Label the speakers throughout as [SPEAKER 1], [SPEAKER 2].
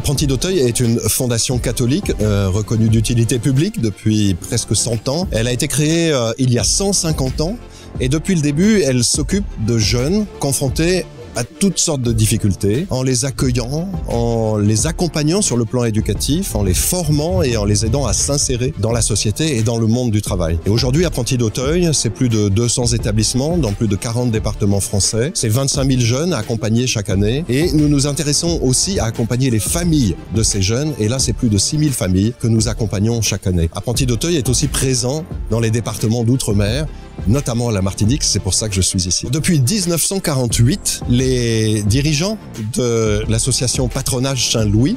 [SPEAKER 1] Apprentis d'Auteuil est une fondation catholique reconnue d'utilité publique depuis presque 100 ans. Elle a été créée il y a 150 ans et depuis le début, elle s'occupe de jeunes confrontés à toutes sortes de difficultés, en les accueillant, en les accompagnant sur le plan éducatif, en les formant et en les aidant à s'insérer dans la société et dans le monde du travail. Et aujourd'hui, Apprentis d'Auteuil, c'est plus de 200 établissements dans plus de 40 départements français. C'est 25 000 jeunes à accompagner chaque année. Et nous nous intéressons aussi à accompagner les familles de ces jeunes. Et là, c'est plus de 6 000 familles que nous accompagnons chaque année. Apprentis d'Auteuil est aussi présent dans les départements d'outre-mer, notamment à la Martinique, c'est pour ça que je suis ici. Depuis 1948, les dirigeants de l'association Patronage Saint-Louis,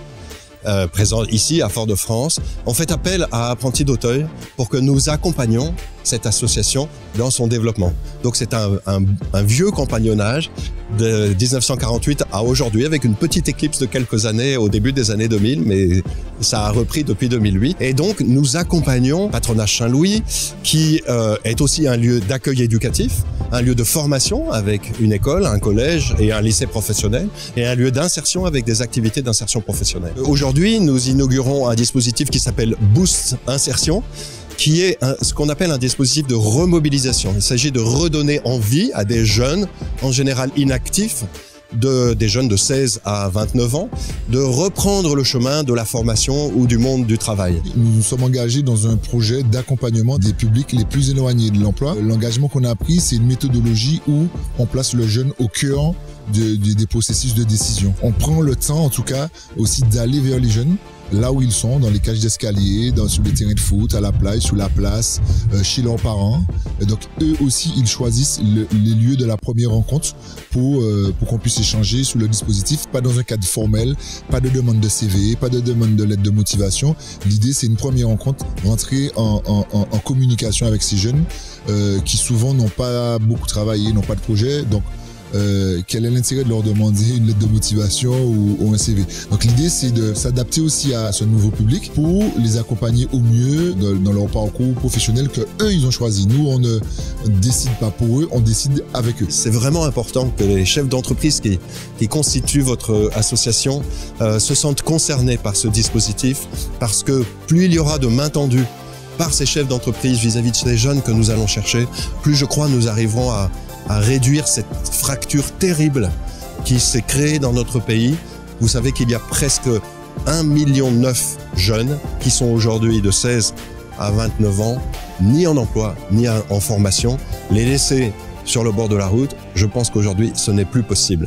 [SPEAKER 1] présent ici à Fort-de-France, ont fait appel à Apprentis d'Auteuil pour que nous accompagnions cette association dans son développement. Donc c'est un vieux compagnonnage de 1948 à aujourd'hui, avec une petite éclipse de quelques années au début des années 2000, mais ça a repris depuis 2008. Et donc nous accompagnons Patronage Saint-Louis, qui est aussi un lieu d'accueil éducatif, un lieu de formation avec une école, un collège et un lycée professionnel, et un lieu d'insertion avec des activités d'insertion professionnelle. Aujourd'hui, nous inaugurons un dispositif qui s'appelle Boost Insertion, qui est ce qu'on appelle un dispositif de remobilisation. Il s'agit de redonner envie à des jeunes, en général inactifs, des jeunes de 16 à 29 ans, de reprendre le chemin de la formation ou du monde du travail.
[SPEAKER 2] Nous nous sommes engagés dans un projet d'accompagnement des publics les plus éloignés de l'emploi. L'engagement qu'on a pris, c'est une méthodologie où on place le jeune au cœur des processus de décision. On prend le temps, en tout cas, aussi d'aller vers les jeunes, là où ils sont, dans les cages d'escalier, sur les terrains de foot, à la plage, sous la place, chez leurs parents. Et donc, eux aussi, ils choisissent les lieux de la première rencontre pour qu'on puisse échanger sous le dispositif, pas dans un cadre formel, pas de demande de CV, pas de demande de lettre de motivation. L'idée, c'est une première rencontre, rentrer en communication avec ces jeunes qui souvent n'ont pas beaucoup travaillé, n'ont pas de projet. Donc, quel est l'intérêt de leur demander une lettre de motivation ou un CV. Donc l'idée, c'est de s'adapter aussi à ce nouveau public pour les accompagner au mieux dans leur parcours professionnel que eux ils ont choisi. Nous, on ne décide pas pour eux, on décide avec eux.
[SPEAKER 1] C'est vraiment important que les chefs d'entreprise qui constituent votre association se sentent concernés par ce dispositif, parce que plus il y aura de mains tendues par ces chefs d'entreprise vis-à-vis de ces jeunes que nous allons chercher, plus je crois nous arriverons à réduire cette fracture terrible qui s'est créée dans notre pays. Vous savez qu'il y a presque 1,9 million de jeunes qui sont aujourd'hui de 16 à 29 ans, ni en emploi, ni en formation. Les laisser sur le bord de la route, je pense qu'aujourd'hui, ce n'est plus possible.